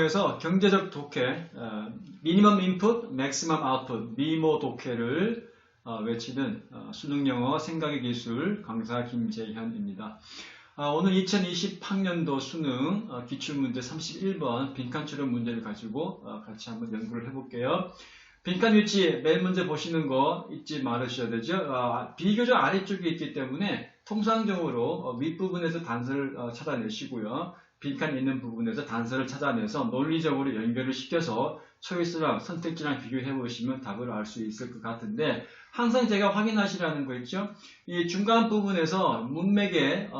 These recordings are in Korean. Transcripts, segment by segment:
영어에서 경제적 독해, 미니멈 인풋, 맥시멈 아웃풋, 미모 독해를 외치는 수능 영어 생각의 기술 강사 김재현입니다. 오늘 2020학년도 수능 기출문제 31번 빈칸 추론 문제를 가지고 같이 한번 연구를 해볼게요. 빈칸 위치 맨 문제 보시는 거 잊지 말으셔야 되죠. 비교적 아래쪽에 있기 때문에 통상적으로 윗부분에서 단서를 찾아내시고요. 빈칸 있는 부분에서 단서를 찾아내서 논리적으로 연결을 시켜서 초이스랑 선택지랑 비교해 보시면 답을 알 수 있을 것 같은데, 항상 제가 확인하시라는 거 있죠. 이 중간 부분에서 문맥의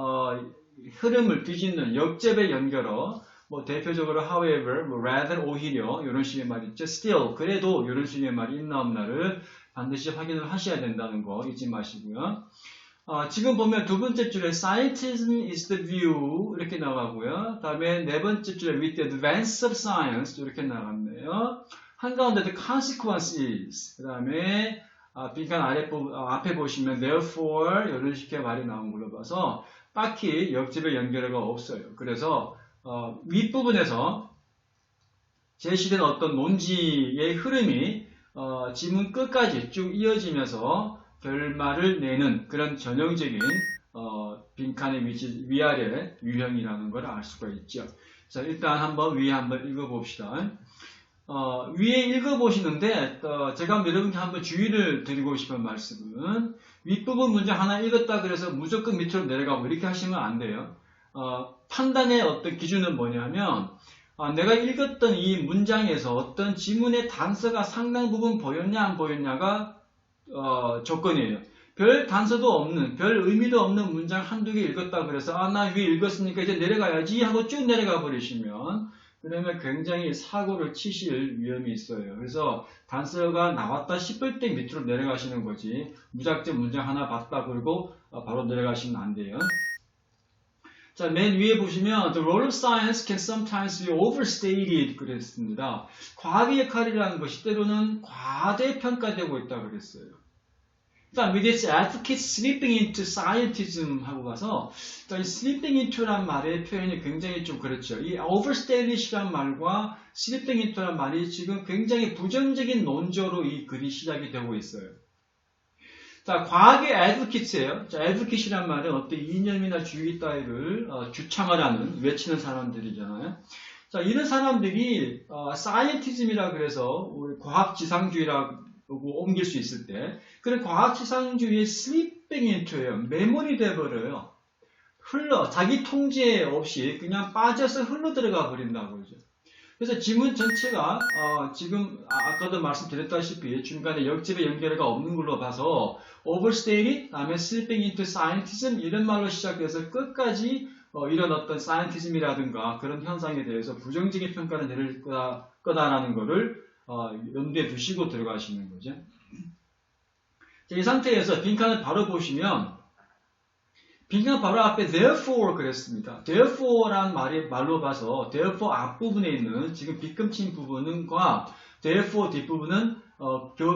흐름을 뒤집는 역접의 연결어, 대표적으로 however, rather, 오히려 이런 식의 말 있죠. still, 그래도 이런 식의 말이 있나 없나를 반드시 확인을 하셔야 된다는 거 잊지 마시고요. 지금 보면 두 번째 줄에 scientism is the view 이렇게 나가고요. 다음에 네 번째 줄에 with the advance of science 이렇게 나갔네요. 한가운데 the consequence is, 그 다음에 빈칸 앞에 보시면 therefore 이런 식의 말이 나온 걸로 봐서 딱히 역집의 연결어가 없어요. 그래서 윗부분에서 제시된 어떤 논지의 흐름이 지문 끝까지 쭉 이어지면서 결말을 내는 그런 전형적인 빈칸의 위아래 유형이라는 걸 알 수가 있죠. 자, 일단 위에 한번 읽어봅시다. 위에 읽어보시는데 제가 여러분께 한번 주의를 드리고 싶은 말씀은 윗부분 문제 하나 읽었다 그래서 무조건 밑으로 내려가고 이렇게 하시면 안 돼요. 판단의 어떤 기준은 뭐냐면 내가 읽었던 이 문장에서 어떤 지문의 단서가 상당 부분 보였냐 안 보였냐가 조건이에요. 별 단서도 없는, 별 의미도 없는 문장 한두 개 읽었다 그래서 나 위에 읽었으니까 이제 내려가야지 하고 쭉 내려가 버리시면 그러면 굉장히 사고를 치실 위험이 있어요. 그래서 단서가 나왔다 싶을 때 밑으로 내려가시는 거지, 무작정 문장 하나 봤다 그러고 바로 내려가시면 안 돼요. 자, 맨 위에 보시면 The role of science can sometimes be overstated 그랬습니다. 과학의 역할이라는 것이 때로는 과대평가되고 있다고 그랬어요. 일단 with its advocates slipping into scientism 하고 가서 일단 slipping into란 말의 표현이 굉장히 좀 그렇죠. 이 overstated이란 말과 slipping into란 말이 지금 굉장히 부정적인 논조로 이 글이 시작이 되고 있어요. 자, 과학의 advocate예요. 자, advocate이란 말은 어떤 이념이나 주의 따위를 주창을 하는, 외치는 사람들이잖아요. 자, 이런 사람들이 scientism이라 그래서 우리 과학지상주의라고 옮길 수 있을 때 그런 과학지상주의의 slipping into예요. 매몰이 돼버려요. 자기 통제 없이 그냥 빠져서 흘러 들어가 버린다고 그러죠. 그래서 지문 전체가 지금 아까도 말씀드렸다시피 중간에 역집의 연결어가 없는 걸로 봐서 overstated, 다음에 slipping into scientism 이런 말로 시작해서 끝까지 이런 어떤 scientism이라든가 그런 현상에 대해서 부정적인 평가를 내릴 거다라는 거를 염두에 두시고 들어가시는 거죠. 자, 이 상태에서 빈칸을 바로 보시면 빈칸 바로 앞에 therefore 그랬습니다. therefore란 말로 봐서 therefore 앞부분에 있는 지금 빗금친 부분과 therefore 뒷부분은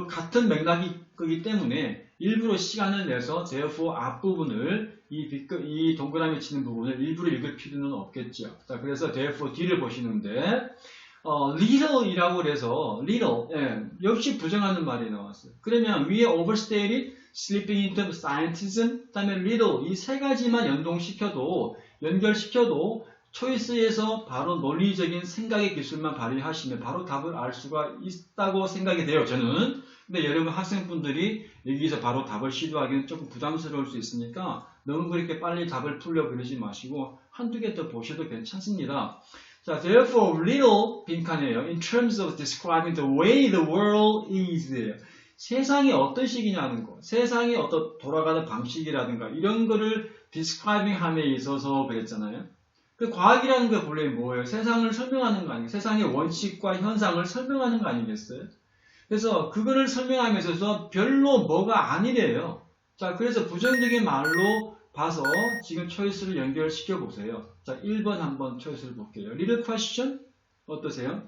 같은 맥락이기 때문에 일부러 시간을 내서 therefore 앞부분을 이 동그라미 치는 부분을 일부러 읽을 필요는 없겠죠. 자, 그래서 therefore 뒤를 보시는데 little이라고 그래서 little 역시 부정하는 말이 나왔어요. 그러면 위에 overstated, slipping into scientism, 그 다음에 little 이 세 가지만 연결시켜도 초이스에서 바로 논리적인 생각의 기술만 발휘하시면 바로 답을 알 수가 있다고 생각이 돼요, 저는. 근데 여러분 학생분들이 여기서 바로 답을 시도하기는 조금 부담스러울 수 있으니까 너무 그렇게 빨리 답을 풀려 그러지 마시고 한두 개 더 보셔도 괜찮습니다. 자, therefore, little 빈칸이에요. In terms of describing the way the world is. 세상이 어떤 식이냐는 거. 세상이 어떤 돌아가는 방식이라든가 이런 거를 describing 함에 있어서 그랬잖아요. 그 과학이라는 게 본래 뭐예요? 세상을 설명하는 거 아니에요? 세상의 원칙과 현상을 설명하는 거 아니겠어요? 그래서 그거를 설명함에 있어서 별로 뭐가 아니래요. 자, 그래서 부정적인 말로 봐서 지금 초이스를 연결시켜 보세요. 자, 1번 한번 초이스를 볼게요. Little question? 어떠세요?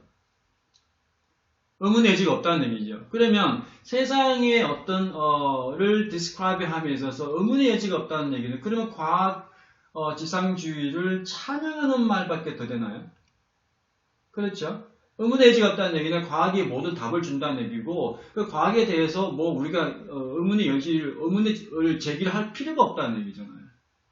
의문의 여지가 없다는 얘기죠. 그러면 세상의 어떤 를 describe 함에 있어서 의문의 여지가 없다는 얘기는 그러면 과학 지상주의를 찬양하는 말밖에 더 되나요? 그렇죠? 의문의 여지가 없다는 얘기는 과학이 모든 답을 준다는 얘기고, 그 과학에 대해서 뭐 우리가 의문을 제기할 필요가 없다는 얘기잖아요.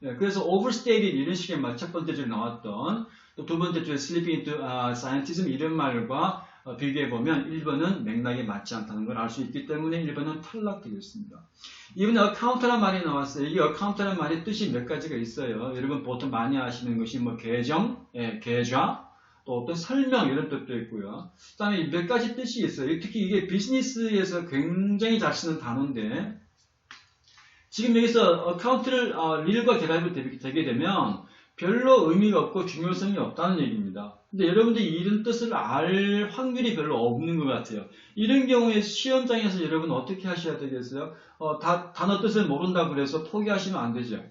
예, 그래서 overstated 이런 식의 첫 번째 줄에 나왔던 또 두 번째 줄에 slipping into scientism 이런 말과 비교해보면 1번은 맥락이 맞지 않다는 걸 알 수 있기 때문에 1번은 탈락되겠습니다. 이번에 account란 말이 나왔어요. 이 account란 말의 뜻이 몇 가지가 있어요. 여러분 보통 많이 아시는 것이 뭐 계정, 계좌, 또 어떤 설명 이런 뜻도 있고요. 그 다음에 몇 가지 뜻이 있어요. 특히 이게 비즈니스에서 굉장히 잘 쓰는 단어인데 지금 여기서 account를 릴과 결합이 되게 되면 별로 의미가 없고 중요성이 없다는 얘기입니다. 근데 여러분들이 이런 뜻을 알 확률이 별로 없는 것 같아요. 이런 경우에 시험장에서 여러분 어떻게 하셔야 되겠어요? 단어 뜻을 모른다고 그래서 포기하시면 안 되죠.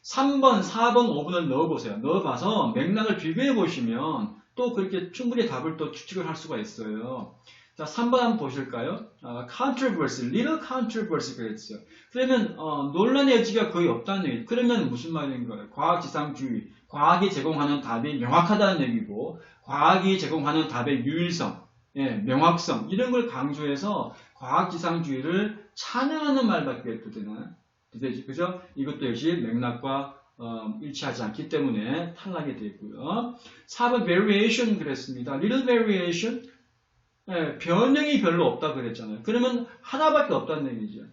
3번, 4번, 5번을 넣어보세요. 넣어봐서 맥락을 비교해 보시면 또 그렇게 충분히 답을 또 추측을 할 수가 있어요. 자, 3번 한번 보실까요? controversy, little controversy 그랬죠. 그러면 논란의 여지가 거의 없다는 얘기. 그러면 무슨 말인 거예요? 과학지상주의, 과학이 제공하는 답이 명확하다는 얘기고 과학이 제공하는 답의 유일성, 명확성 이런 걸 강조해서 과학지상주의를 찬양하는 말밖에 또 되나요? 그죠? 이것도 역시 맥락과 일치하지 않기 때문에 탈락이 되고요. 4번 variation 그랬습니다. little variation 변형이 별로 없다 그랬잖아요. 그러면 하나밖에 없다는 얘기죠.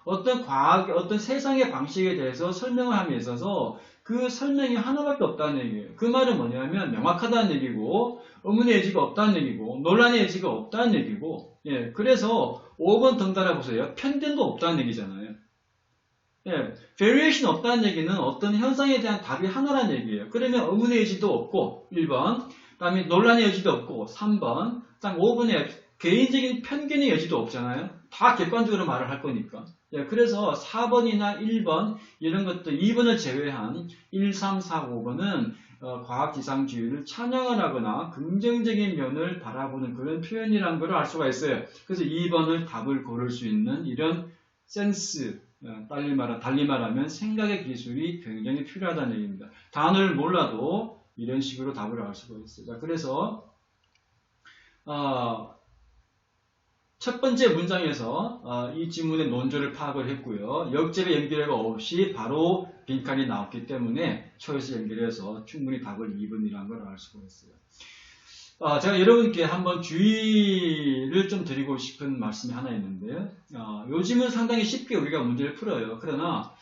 어떤 과학, 어떤 세상의 방식에 대해서 설명을 함에 있어서 그 설명이 하나밖에 없다는 얘기예요. 그 말은 뭐냐면 명확하다는 얘기고 의문의 여지가 없다는 얘기고 논란의 여지가 없다는 얘기고 그래서 5번 덩달아 보세요. 편견도 없다는 얘기잖아요. variation 없다는 얘기는 어떤 현상에 대한 답이 하나라는 얘기예요. 그러면 의문의 여지도 없고 1번, 그 다음에 논란의 여지도 없고 3번, 딱 5번에 개인적인 편견의 여지도 없잖아요. 다 객관적으로 말을 할 거니까. 그래서 4번이나 1번 이런 것들 2번을 제외한 1, 3, 4, 5번은 과학지상주의를 찬양을 하거나 긍정적인 면을 바라보는 그런 표현이라는 걸 알 수가 있어요. 그래서 2번을 답을 고를 수 있는 이런 센스, 달리 말하면 생각의 기술이 굉장히 필요하다는 얘기입니다. 단어를 몰라도 이런 식으로 답을 알 수가 있어요. 자, 그래서 첫 번째 문장에서 이 지문의 논조를 파악을 했고요. 역제의 연결해가 없이 바로 빈칸이 나왔기 때문에 초이스 연결해서 충분히 답을 2번이라는 걸 알 수가 있어요. 제가 여러분께 한번 주의를 좀 드리고 싶은 말씀이 하나 있는데요. 요즘은 상당히 쉽게 우리가 문제를 풀어요. 그러나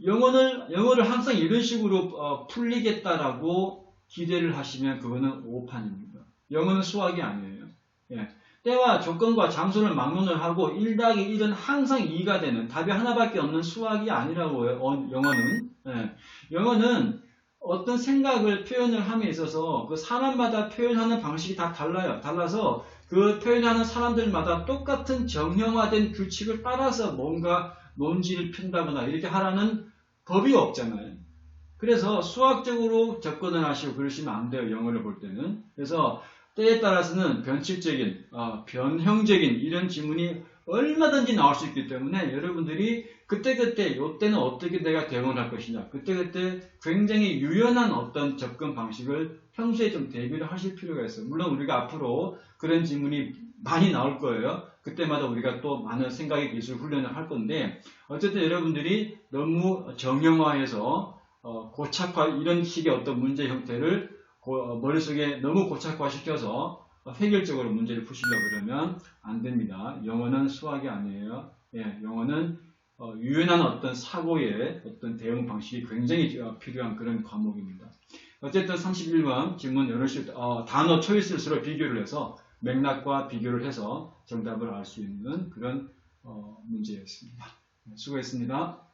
영어를 항상 이런 식으로 풀리겠다라고 기대를 하시면 그거는 오판입니다. 영어는 수학이 아니에요. 때와 조건과 장소를 막론을 하고 1 더하기 1은 항상 2가 되는 답이 하나밖에 없는 수학이 아니라고요. 영어는. 영어는 어떤 생각을 표현을 함에 있어서 그 사람마다 표현하는 방식이 다 달라요. 달라서 그 표현하는 사람들마다 똑같은 정형화된 규칙을 따라서 뭔가 논지를 핀다거나 이렇게 하라는 법이 없잖아요. 그래서 수학적으로 접근을 하시고 그러시면 안 돼요. 영어를 볼 때는. 그래서 때에 따라서는 변칙적인, 변형적인 이런 지문이 얼마든지 나올 수 있기 때문에 여러분들이 그때그때 이때는 어떻게 내가 대응을 할 것이냐 그때그때 굉장히 유연한 어떤 접근 방식을 평소에 좀 대비를 하실 필요가 있어요. 물론 우리가 앞으로 그런 지문이 많이 나올 거예요. 그때마다 우리가 또 많은 생각의 기술 훈련을 할 건데 어쨌든 여러분들이 너무 정형화해서 고착화 이런 식의 어떤 문제 형태를 머릿속에 너무 고착화시켜서 획일적으로 문제를 푸시려고 그러면 안 됩니다. 영어는 수학이 아니에요. 영어는 유연한 어떤 사고의 어떤 대응 방식이 굉장히 필요한 그런 과목입니다. 어쨌든 31번 질문 이런 식으로 단어 초이스를 서로 비교를 해서 맥락과 비교를 해서 정답을 알 수 있는 그런 문제였습니다. 수고했습니다.